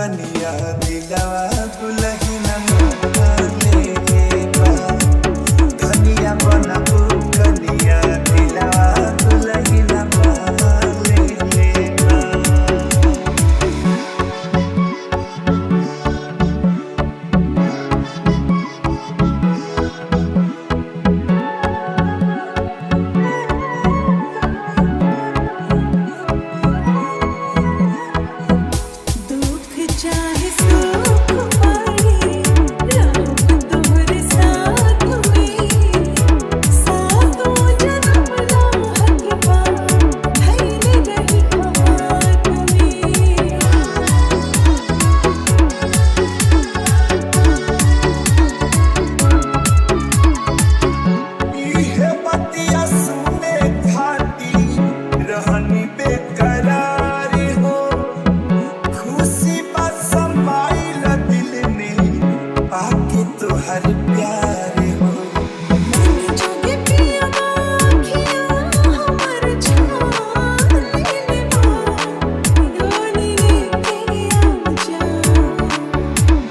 कनिया दिलवा दुलही न माने बा धनिया बनबू कनिया दिलवा दुलही न माने बा। चाहे सुख पड़े रहूं तोहरे साथ में सातों जन्म लाहकवा धइले रही हाथ इहे बतिया सुने खाती रहनी बेकरार हो खुशी समाइल दिल में पाके तोहर प्यार हो। में जोगे पिया आँखियाँ हमर छान लेवा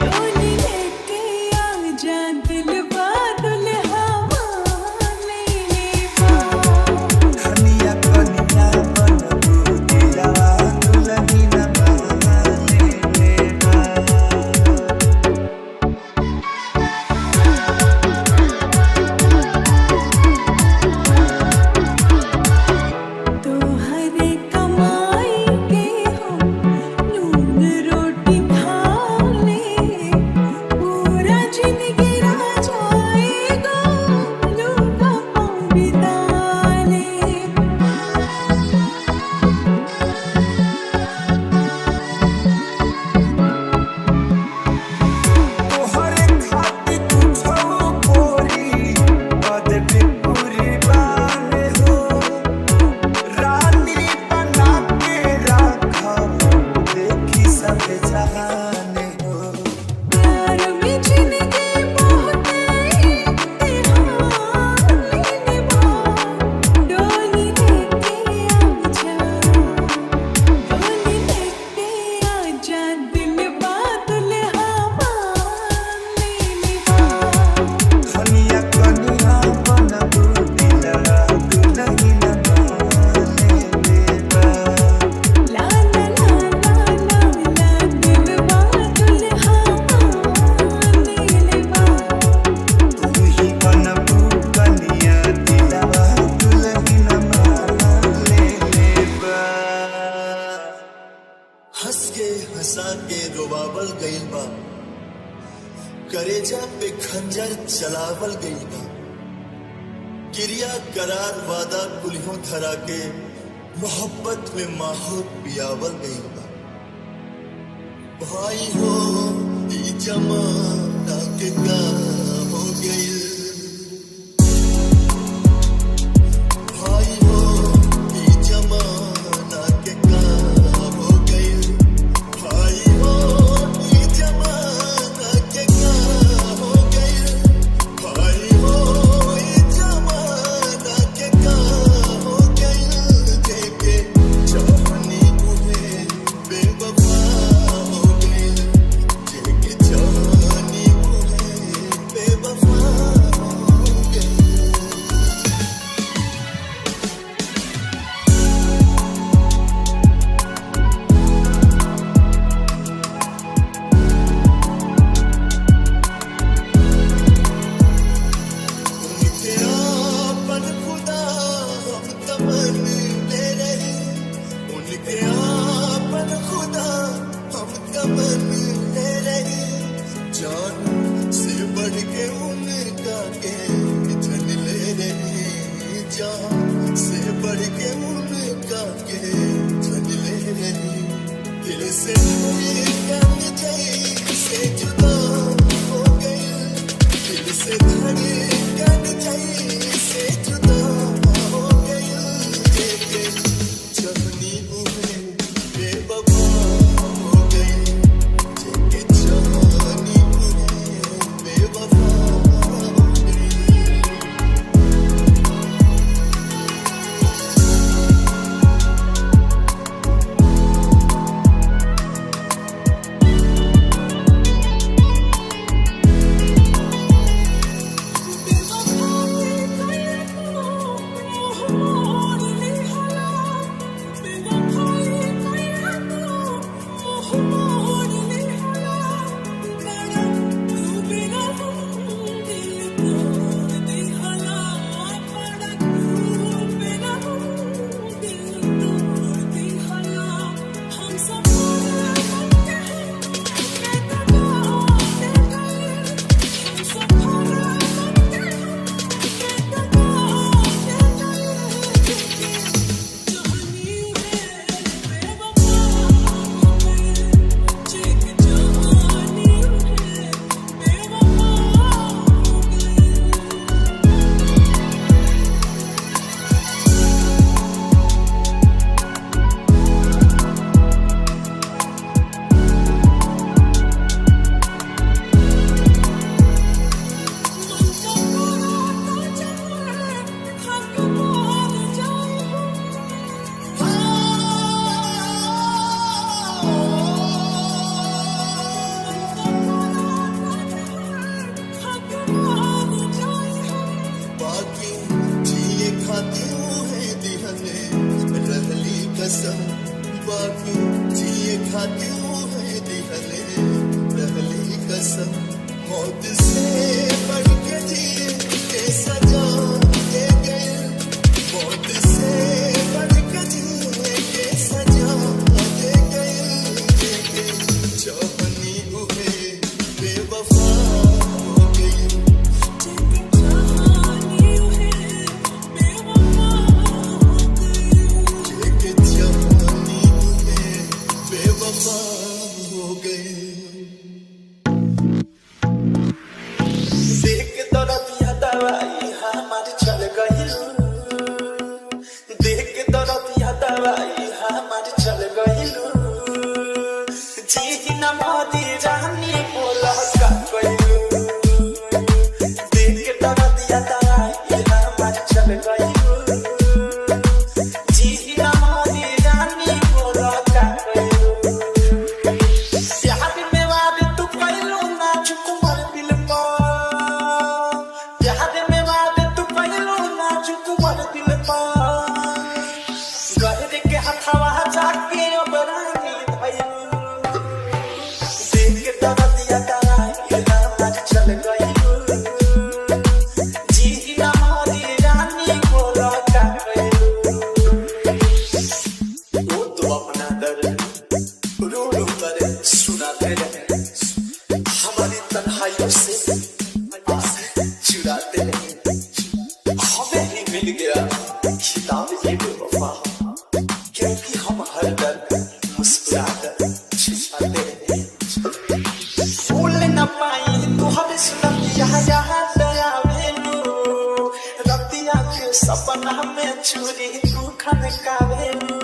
डोली लेके आजा दिलवा दुल्हा ले लेवा। धनिया कनिया बनबू दिलवा दुलही न माने बा। तोहरे कमाई के हम नून रोटी खा ले पूरा जिंदगी रह जाएगा लूका पाँव बिता ले। तोहरे खातिर कुछो गोरी बदबी पूरी बाने हो रानी बना के राखब देखी सब जहाने हो। प्यार में जिंदगी बहुत इम्तिहान लेवा डोली लेके आजा दिलवा दुल्हा ले लेवा। धनिया कनिया बनबू दिलवा दुलही न माने बा। ला ला ला ला ला दिलवा दुल्हा ले लेवा। तू ही बनबू कनिया दिलवा दुलही न माने बा। हंस के हंसा के रोवावल गइल बा करेजा पे खंजर चलावल गइल बा क्रिया करार वादा कुल्हों धरा के मोहब्बत में माहौल पियावल गइल बा। भाई हो ई जमाना के का हो गइल भाई हो ई जमाना के का हो गइल भाई हो ई जमाना के का हो गइल भाई हो ई जमाना के का हो गइल देखे चाहनी उन्हें बेवफा हो गइल देखे चाहनी उन्हें बेवफा कसम मौत से बढ़ के जिए के सजा दे गए मौत से बढ़ के जिए के सजा दे गए चाहनी हुए बेवफा हो गई के चाहनी हुए बेवफा हो गई देख के दर्दिया दवाई हमारी चल गई देख के दर्दिया दवाई हमारी चल गई जी न मोदी रानी बोला का कोई देख के दर्दिया दवाई हमारी चल गई जी न मोदी रानी बोला का कोई प्यार में वाद तू कैलो ना चुक मर दिल पर प्यार में वाद तू कैलो ना चुक मर दिल पर गहर के हथवा जाके अब रानी भइल देख के दर्दिया दवाई हमारी चल गई जी ना मोदी रानी बोला का कोई वो तो अपना दर्द रो रो कर सुनाते रहे हमारी तन्हाइयों से चुराते रहे हमें ही मिल गया खिताब ये बेवफा क्योंकि हम हर दर्द मुस्कुराकर छिपाते रहे भूल न पाई तुहरे सुनतिया याद आवेलू रतिया के सपना में चूरी तू खनकावेलू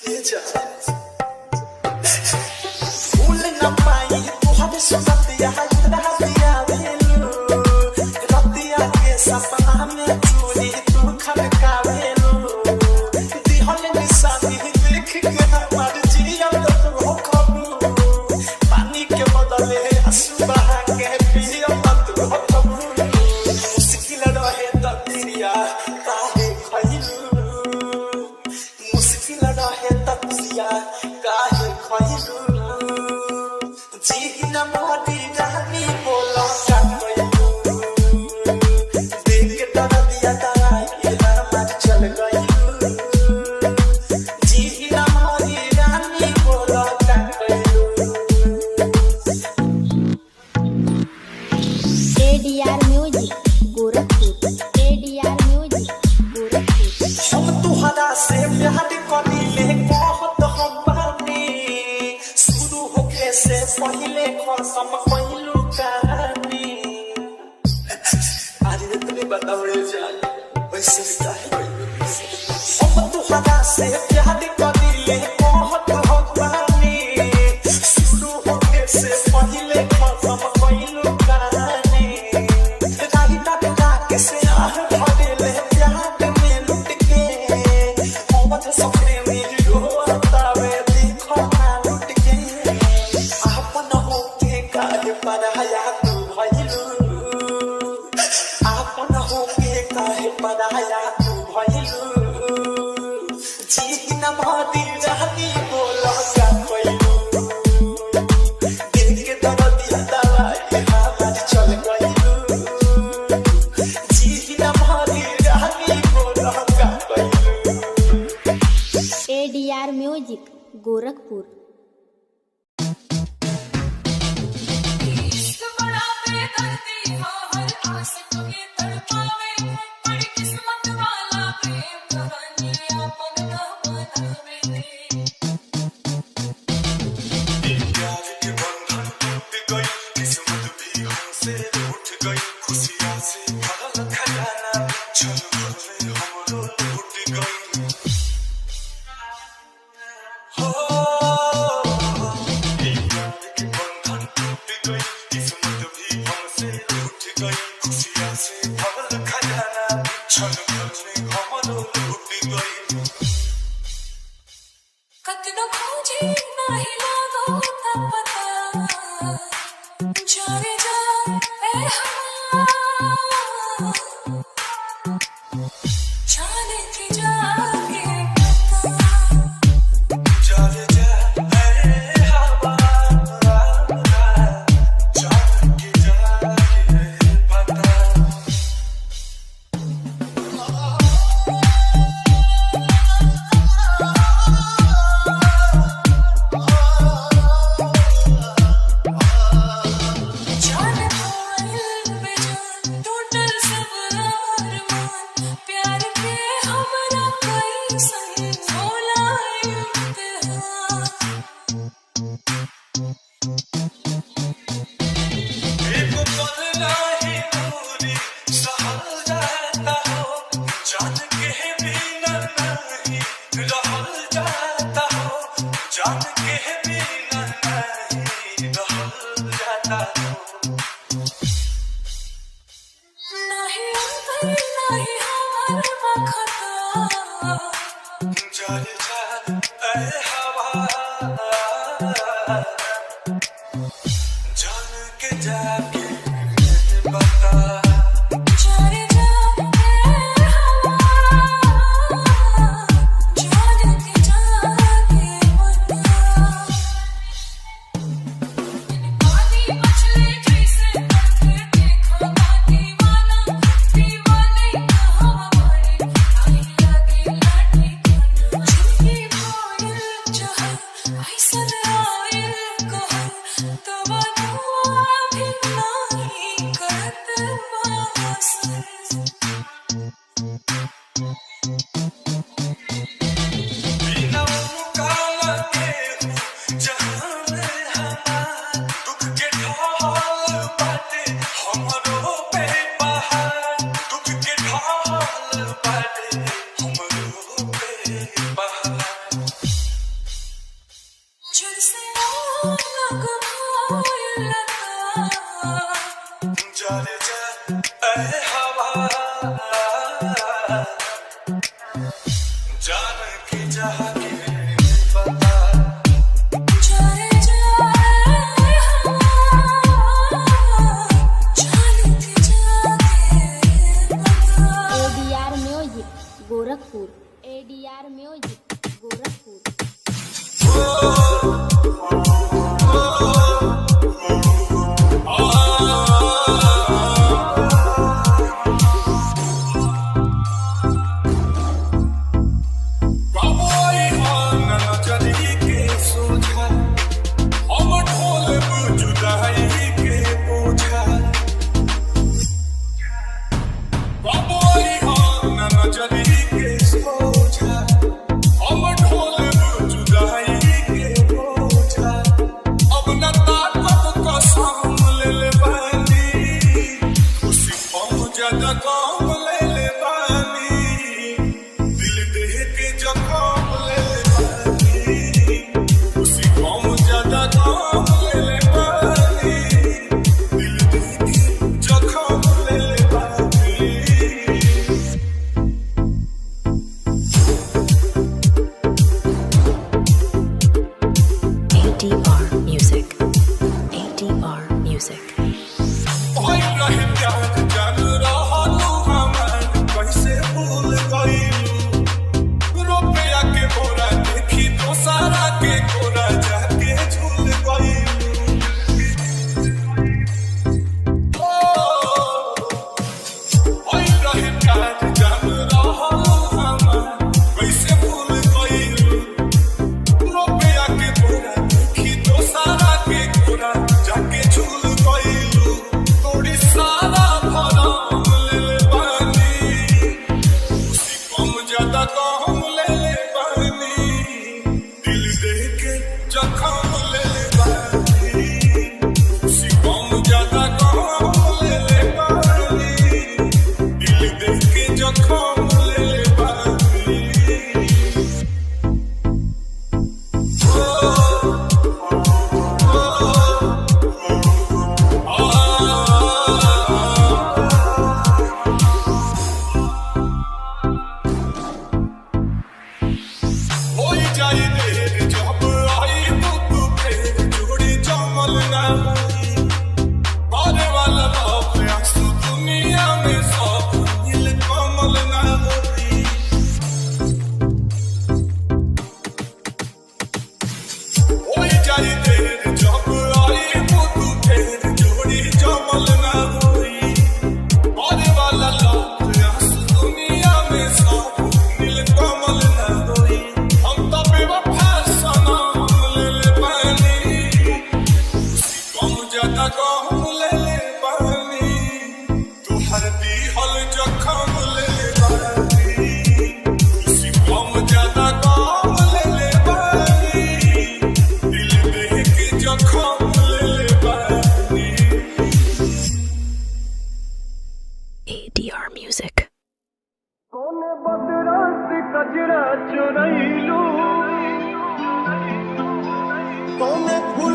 ये जान भूल न पाई तुहरे सुनतिया याद आवेलू रतिया के सपना में चूरी तू खनकावेलू दिहल निशानी देख के हमार जिया तू हो खबू पानी के बदले आंसू बहा के पिया तू हो खबू मुश्किल रहे तकदीरिया काहे खइलू मुश्किल रहे तकदीरिया काहे खइलू जी न मोदी रानी बोला का कोइलू देख के दर्दिया दवाई हमारी चल गई जी न मोदी रानी बोला का कोइलू ADR Music Gorakhpur ADR Music Gorakhpur हम तुहरा से प्यार करीले बहुत हम बानी शुरू होके से पहले कसम कइलू कहानी आज इतने बताओ रे जान वैसे काहे हम तुहरा से प्यार करीले बहुत हम बानी शुरू होके से पहले कसम कइलू कहानी राही टकरा के से आह भरेले प्यार में लुट के मोहब्बत सपने में रोतावे देखो ना लुट के आपन होके काहे पराया तू भइलू आपन होके काहे पराया तू भइलू जी न मोदी रानी बोला का कोइलू देख बता दो नहीं अंतर नहीं हमार बखता चल जा ऐ हवा जान के जाके बता चले जाते हवा जान के जाके बता पानी मछली जैसे करके देखो ना दीवाना दीवाने कहाँ पड़े आई लगे लाठी जिंदगी भोर चाहे ऐसा आयल कहो तब दुआ भी नहीं करते वासर बिना मुकाला के जहान हमार दुख के ढाल बाटे हमरो पे पहाड़ दुख के ढाल बाटे हमरो पे पहाड़ जल से आग भाई लगा चल जा ऐ हवा जान के जाके बता चले जाए हवा जान के जाके बता ADR music Gorakhpur ADR music Gorakhpur बाबोई हान नजरी के सोझा हम ढोल जुदाई के बोझा बाबोई हान नजरी के सोझा हम ढोल जुदाई के बोझा अब न ताकत कसम ले ले बानी खुशी पहुंचा काम ले ले बानी दिल देह के जख्म ले ले बानी खुशी पहुंचा काम ले ले बानी दिल देह के जख्म ले ले बानी ADR Music. ADR Music. ओए रहे प्यार जान रहलू हमार कैसे भूल गइलू रुपया के बोरा देखी तो सारा के कोरा जाके झूल गइलू ओए रहे प्यार जान रहलू हमार कैसे भूल गइलू रुपया के बोरा देखी तो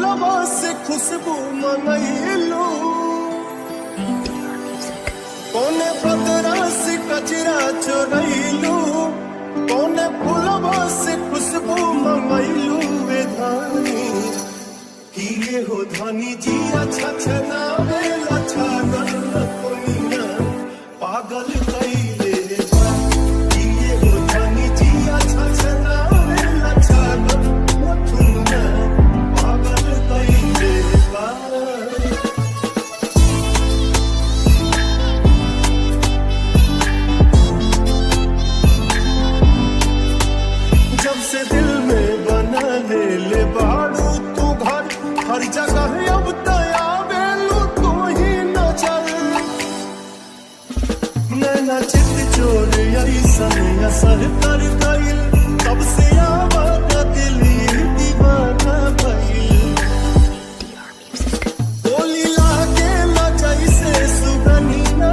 फुलवा से खुशबू मंगैलू ADR Music. कोने बदरा से कचरा चोरैलू कोने फुलवा से खुशबू मंगैलू वे धानी कि ये हो धानी जी अच्छा छना वेला छागल कोनिया पागल कैले बा कि ये हो धानी जी अच्छा छना वेला छागल कोनिया पागल कैले बा जब से दिल में बना ले बाड़ू तू घर हर जगह अब तया बेलू तू ही न चल नैना चित चोर ऐसन असर कर गइल तब से आवाज़ दिल ये दीवाना भइल ADR Music. बोली लागे न जैसे सुगनिया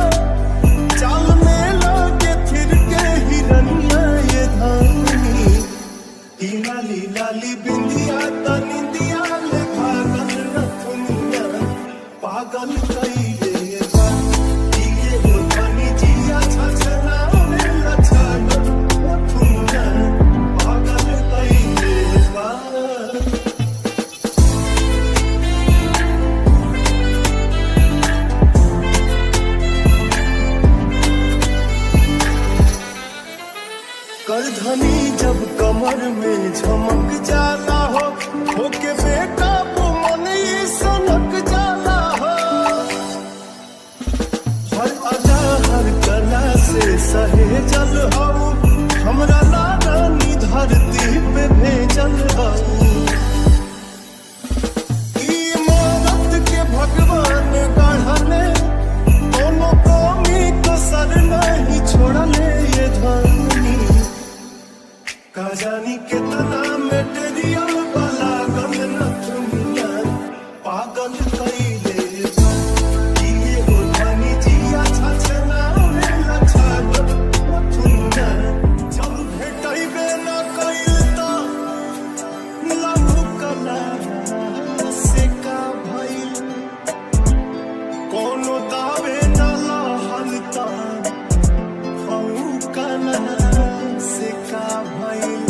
चाल में लागे फिर के हिरनिया ये धानी ही लाली लाली बिंदिया तनिंदिया ले भागल रखनिया पागल कैले बा कि ये हो धनी जिया छछना रे लछागल रखनिया पागल कैले बा करधनी जब कमर में झमक जाला हो होके बेकाबू मन ये सनक जाला हो हर अदा हर कला से सहेजल हो हमरा लारानी धरती पे भेजल हो ई इमारत के भगवान गढ़ले कोनो कमी कसर नहीं छोड़ले ये धानी का जानी कितना मेटेरियल वाला गम न दुनिया पागल कैले बा कि ये हो धनी जिया छछना रे लछागल दुनिया जब भेटैबे न कैल त लहु कला से का भइल कोनो दावे न लहल त हऊ कला से का भइल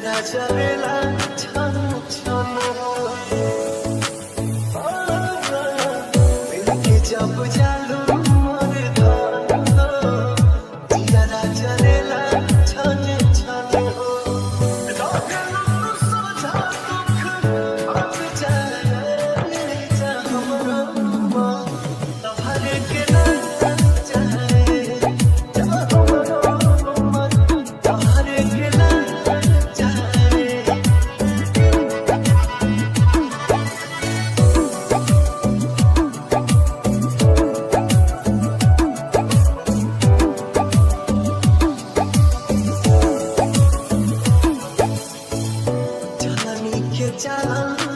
जियारा जरेला छन छन मिलके जब जालू मोर धान जियारा जरेला छन छन लागल सोझा दुख अब जाए जा हमरो मन तोहरे के ना जाए जा हमरो मन तोहरे के ना जाए जानी के जान